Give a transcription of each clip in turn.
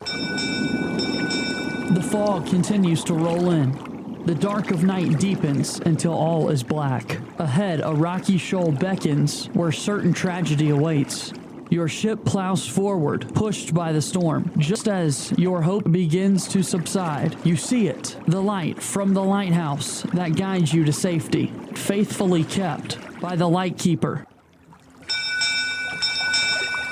The fog continues to roll in. The dark of night deepens until all is black. Ahead, a rocky shoal beckons where certain tragedy awaits. Your ship plows forward, pushed by the storm. Just as your hope begins to subside, you see it, the light from the lighthouse that guides you to safety, faithfully kept by the Lightkeeper.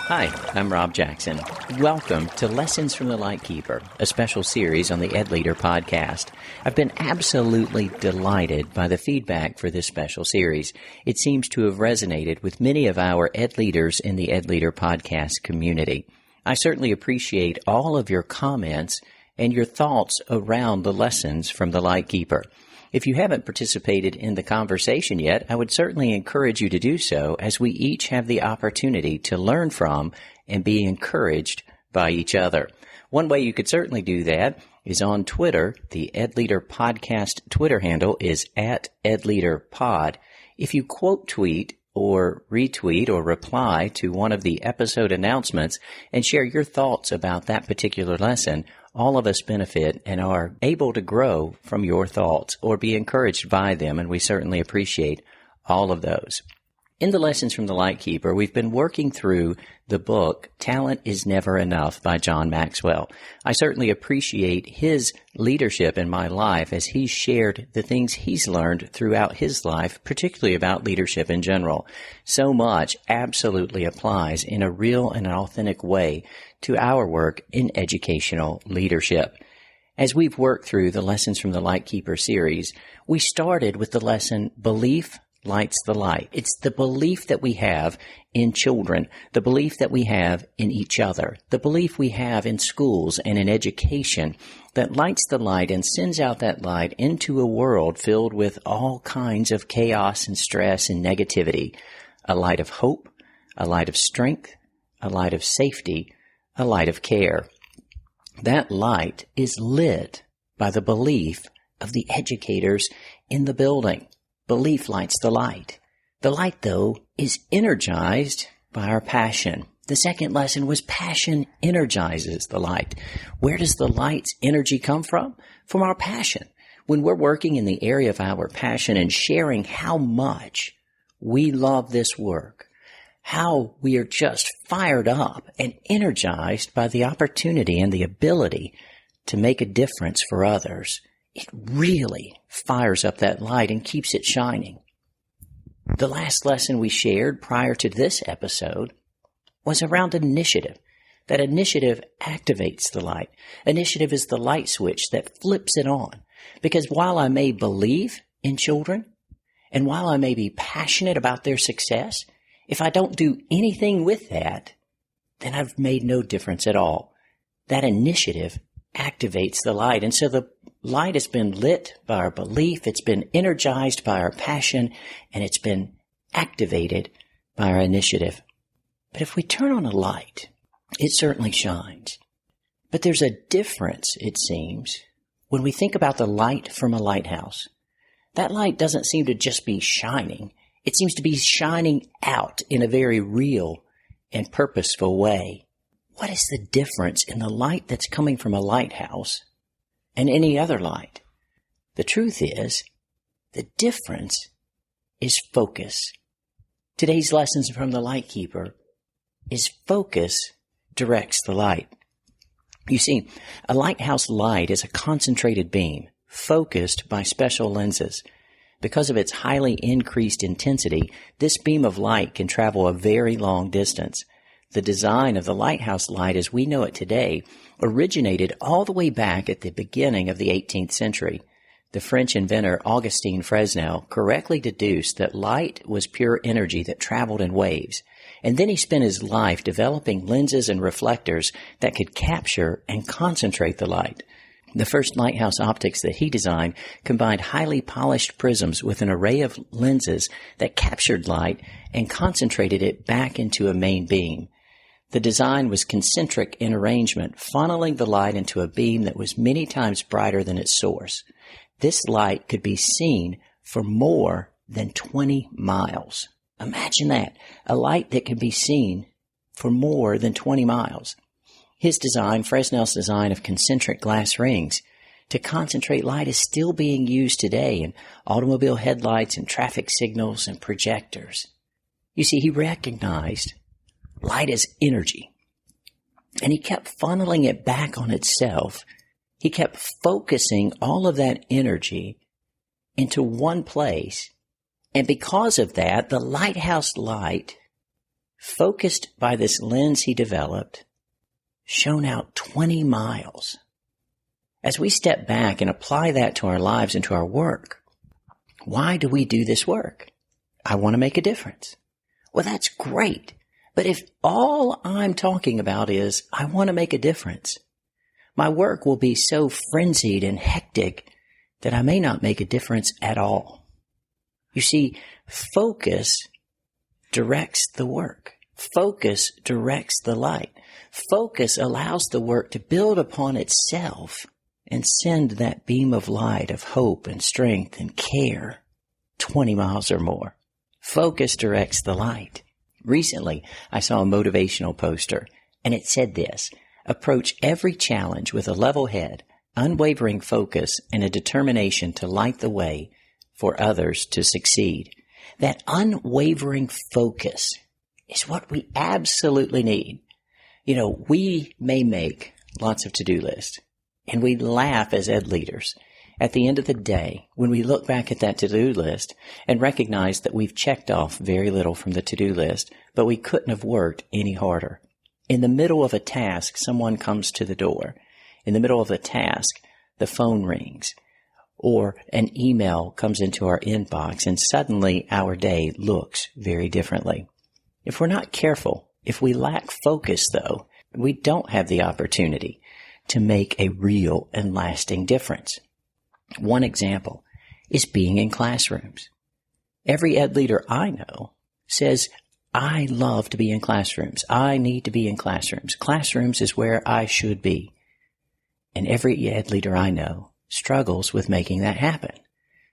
Hi, I'm Rob Jackson. Welcome to Lessons from the Lightkeeper, a special series on the Ed Leader podcast. I've been absolutely delighted by the feedback for this special series. It seems to have resonated with many of our Ed Leaders in the Ed Leader podcast community. I certainly appreciate all of your comments and your thoughts around the lessons from the Lightkeeper. If you haven't participated in the conversation yet, I would certainly encourage you to do so, as we each have the opportunity to learn from and be encouraged by each other. One way you could certainly do that is on Twitter. The Ed Leader Podcast Twitter handle is @EdLeaderPod. If you quote tweet or retweet or reply to one of the episode announcements and share your thoughts about that particular lesson, all of us benefit and are able to grow from your thoughts or be encouraged by them, and we certainly appreciate all of those. In the Lessons from the Lightkeeper, we've been working through the book Talent is Never Enough by John Maxwell. I certainly appreciate his leadership in my life as he's shared the things he's learned throughout his life, particularly about leadership in general. So much absolutely applies in a real and authentic way to our work in educational leadership. As we've worked through the Lessons from the Lightkeeper series, we started with the lesson Belief Lights the Light. It's the belief that we have in children, the belief that we have in each other, the belief we have in schools and in education that lights the light and sends out that light into a world filled with all kinds of chaos and stress and negativity. A light of hope, a light of strength, a light of safety, a light of care. That light is lit by the belief of the educators in the building. Belief lights the light. The light, though, is energized by our passion. The second lesson was passion energizes the light. Where does the light's energy come from? From our passion. When we're working in the area of our passion and sharing how much we love this work, how we are just fired up and energized by the opportunity and the ability to make a difference for others, it really fires up that light and keeps it shining. The last lesson we shared prior to this episode was around initiative. That initiative activates the light. Initiative is the light switch that flips it on. Because while I may believe in children, and while I may be passionate about their success, if I don't do anything with that, then I've made no difference at all. That initiative activates the light. And so the light has been lit by our belief, it's been energized by our passion, and it's been activated by our initiative. But if we turn on a light, it certainly shines. But there's a difference, it seems, when we think about the light from a lighthouse. That light doesn't seem to just be shining. It seems to be shining out in a very real and purposeful way. What is the difference in the light that's coming from a lighthouse and any other light? The truth is, the difference is focus. Today's lessons from the Lightkeeper is focus directs the light. You see, a lighthouse light is a concentrated beam, focused by special lenses. Because of its highly increased intensity, this beam of light can travel a very long distance. The design of the lighthouse light as we know it today originated all the way back at the beginning of the 18th century. The French inventor Augustin Fresnel correctly deduced that light was pure energy that traveled in waves. And then he spent his life developing lenses and reflectors that could capture and concentrate the light. The first lighthouse optics that he designed combined highly polished prisms with an array of lenses that captured light and concentrated it back into a main beam. The design was concentric in arrangement, funneling the light into a beam that was many times brighter than its source. This light could be seen for more than 20 miles. Imagine that, a light that can be seen for more than 20 miles. His design, Fresnel's design of concentric glass rings to concentrate light, is still being used today in automobile headlights and traffic signals and projectors. You see, he recognized light as energy, and he kept funneling it back on itself. He kept focusing all of that energy into one place. And because of that, the lighthouse light, focused by this lens he developed, shone out 20 miles. As we step back and apply that to our lives and to our work, why do we do this work? I want to make a difference. Well, that's great. But if all I'm talking about is I want to make a difference, my work will be so frenzied and hectic that I may not make a difference at all. You see, focus directs the work. Focus directs the light. Focus allows the work to build upon itself and send that beam of light of hope and strength and care 20 miles or more. Focus directs the light. Recently, I saw a motivational poster, and it said this: approach every challenge with a level head, unwavering focus, and a determination to light the way for others to succeed. That unwavering focus is what we absolutely need. You know, we may make lots of to-do lists, and we laugh as ed leaders at the end of the day when we look back at that to-do list and recognize that we've checked off very little from the to-do list, but we couldn't have worked any harder. In the middle of a task, someone comes to the door. In the middle of a task, the phone rings, or an email comes into our inbox, and suddenly our day looks very differently. If we're not careful, if we lack focus, though, we don't have the opportunity to make a real and lasting difference. One example is being in classrooms. Every ed leader I know says, I love to be in classrooms. I need to be in classrooms. Classrooms is where I should be. And every ed leader I know struggles with making that happen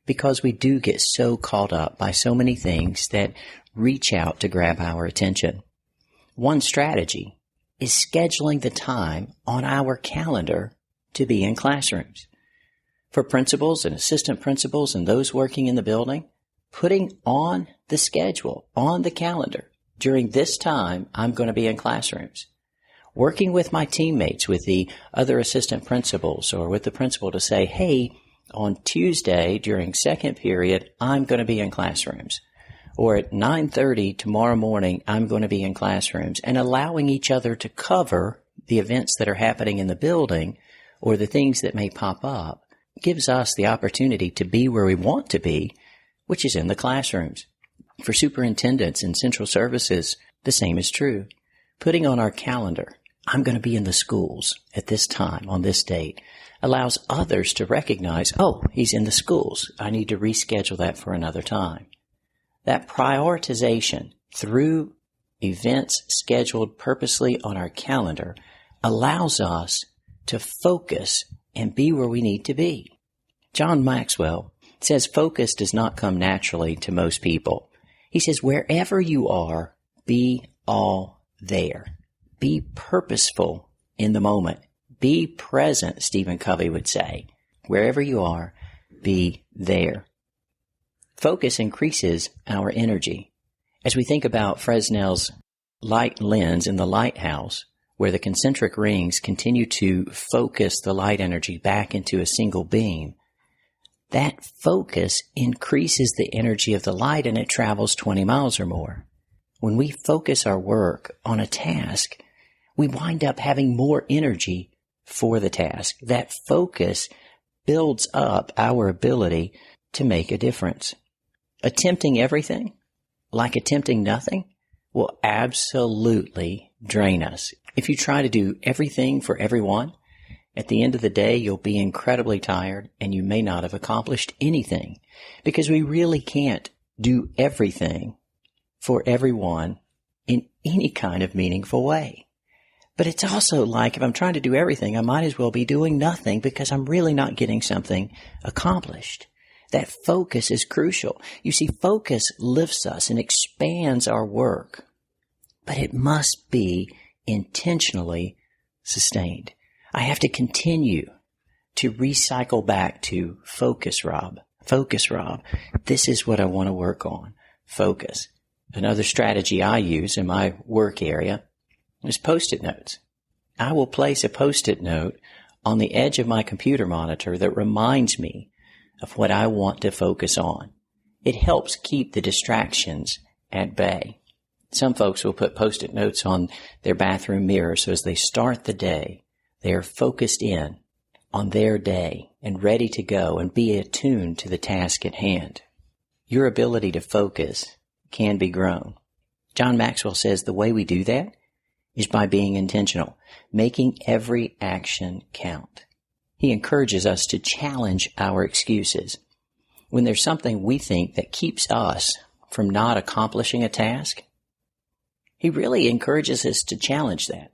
because we do get so caught up by so many things that reach out to grab our attention. One strategy is scheduling the time on our calendar to be in classrooms. For principals and assistant principals and those working in the building, putting on the schedule, on the calendar, during this time, I'm going to be in classrooms. Working with my teammates, with the other assistant principals or with the principal to say, hey, on Tuesday during second period, I'm going to be in classrooms. Or at 9:30 tomorrow morning, I'm going to be in classrooms, and allowing each other to cover the events that are happening in the building or the things that may pop up gives us the opportunity to be where we want to be, which is in the classrooms. For superintendents and central services, the same is true. Putting on our calendar, I'm going to be in the schools at this time on this date, allows others to recognize, oh, he's in the schools. I need to reschedule that for another time. That prioritization through events scheduled purposely on our calendar allows us to focus and be where we need to be. John Maxwell says focus does not come naturally to most people. He says, wherever you are, be all there. Be purposeful in the moment. Be present, Stephen Covey would say. Wherever you are, be there. Focus increases our energy. As we think about Fresnel's light lens in the lighthouse, where the concentric rings continue to focus the light energy back into a single beam, that focus increases the energy of the light and it travels 20 miles or more. When we focus our work on a task, we wind up having more energy for the task. That focus builds up our ability to make a difference. Attempting everything, like attempting nothing, will absolutely drain us. If you try to do everything for everyone, at the end of the day, you'll be incredibly tired and you may not have accomplished anything, because we really can't do everything for everyone in any kind of meaningful way. But it's also like, if I'm trying to do everything, I might as well be doing nothing because I'm really not getting something accomplished. That focus is crucial. You see, focus lifts us and expands our work, but it must be intentionally sustained. I have to continue to recycle back to focus, Rob. Focus, Rob. This is what I want to work on. Focus. Another strategy I use in my work area is Post-it notes. I will place a Post-it note on the edge of my computer monitor that reminds me of what I want to focus on. It helps keep the distractions at bay. Some folks will put Post-it notes on their bathroom mirror so as they start the day, they are focused in on their day and ready to go and be attuned to the task at hand. Your ability to focus can be grown. John Maxwell says the way we do that is by being intentional, making every action count. He encourages us to challenge our excuses. When there's something we think that keeps us from not accomplishing a task, he really encourages us to challenge that,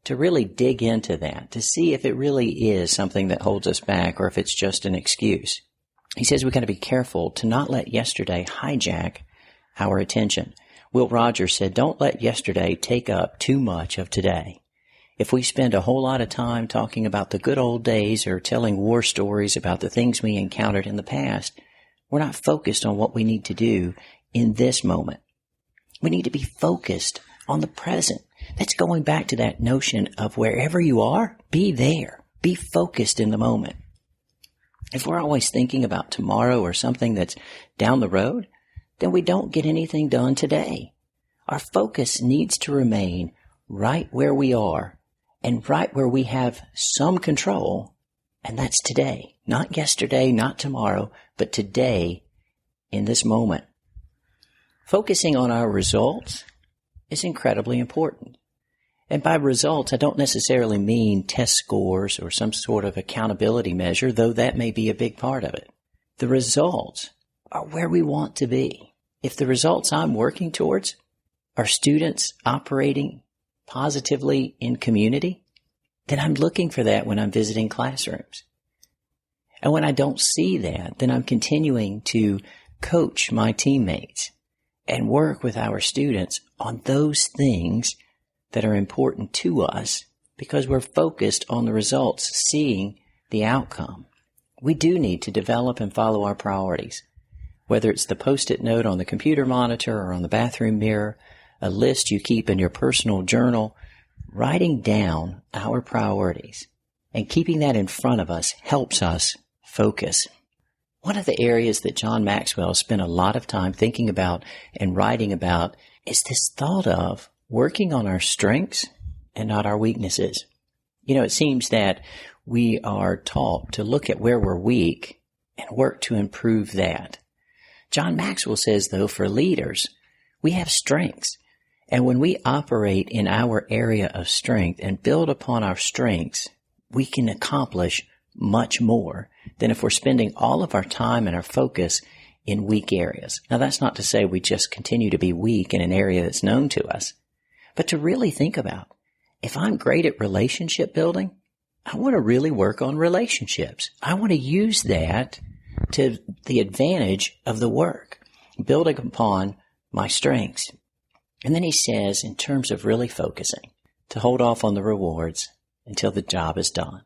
to really dig into that, to see if it really is something that holds us back or if it's just an excuse. He says we've got to be careful to not let yesterday hijack our attention. Will Rogers said, don't let yesterday take up too much of today. If we spend a whole lot of time talking about the good old days or telling war stories about the things we encountered in the past, we're not focused on what we need to do in this moment. We need to be focused on the present. That's going back to that notion of wherever you are, be there. Be focused in the moment. If we're always thinking about tomorrow or something that's down the road, then we don't get anything done today. Our focus needs to remain right where we are and right where we have some control, and that's today. Not yesterday, not tomorrow, but today in this moment. Focusing on our results is incredibly important. And by results, I don't necessarily mean test scores or some sort of accountability measure, though that may be a big part of it. The results are where we want to be. If the results I'm working towards are students operating positively in community, then I'm looking for that when I'm visiting classrooms. And when I don't see that, then I'm continuing to coach my teammates and work with our students on those things that are important to us because we're focused on the results, seeing the outcome. We do need to develop and follow our priorities. Whether it's the Post-it note on the computer monitor or on the bathroom mirror, a list you keep in your personal journal, writing down our priorities and keeping that in front of us helps us focus. One of the areas that John Maxwell spent a lot of time thinking about and writing about is this thought of working on our strengths and not our weaknesses. You know, it seems that we are taught to look at where we're weak and work to improve that. John Maxwell says, though, for leaders, we have strengths. And when we operate in our area of strength and build upon our strengths, we can accomplish much more than if we're spending all of our time and our focus in weak areas. Now, that's not to say we just continue to be weak in an area that's known to us, but to really think about, if I'm great at relationship building, I want to really work on relationships. I want to use that to the advantage of the work, building upon my strengths. And then he says, in terms of really focusing, to hold off on the rewards until the job is done,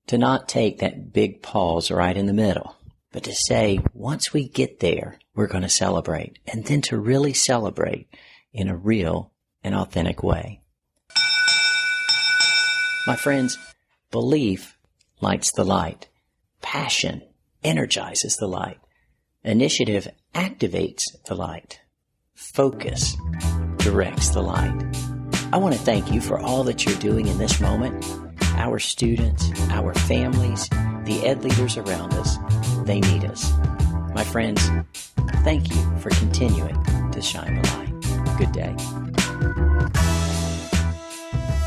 to not take that big pause right in the middle, but to say, once we get there, we're going to celebrate, and then to really celebrate in a real and authentic way. My friends, belief lights the light. Passion energizes the light. Initiative activates the light. Focus directs the light. I want to thank you for all that you're doing in this moment. Our students, our families, the ed leaders around us, they need us. My friends, thank you for continuing to shine the light. Good day.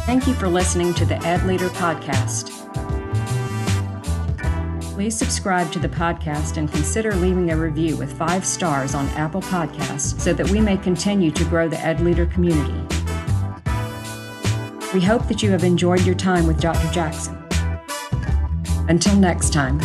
Thank you for listening to the Ed Leader Podcast. Please subscribe to the podcast and consider leaving a review with 5 stars on Apple Podcasts so that we may continue to grow the Ed Leader community. We hope that you have enjoyed your time with Dr. Jackson. Until next time.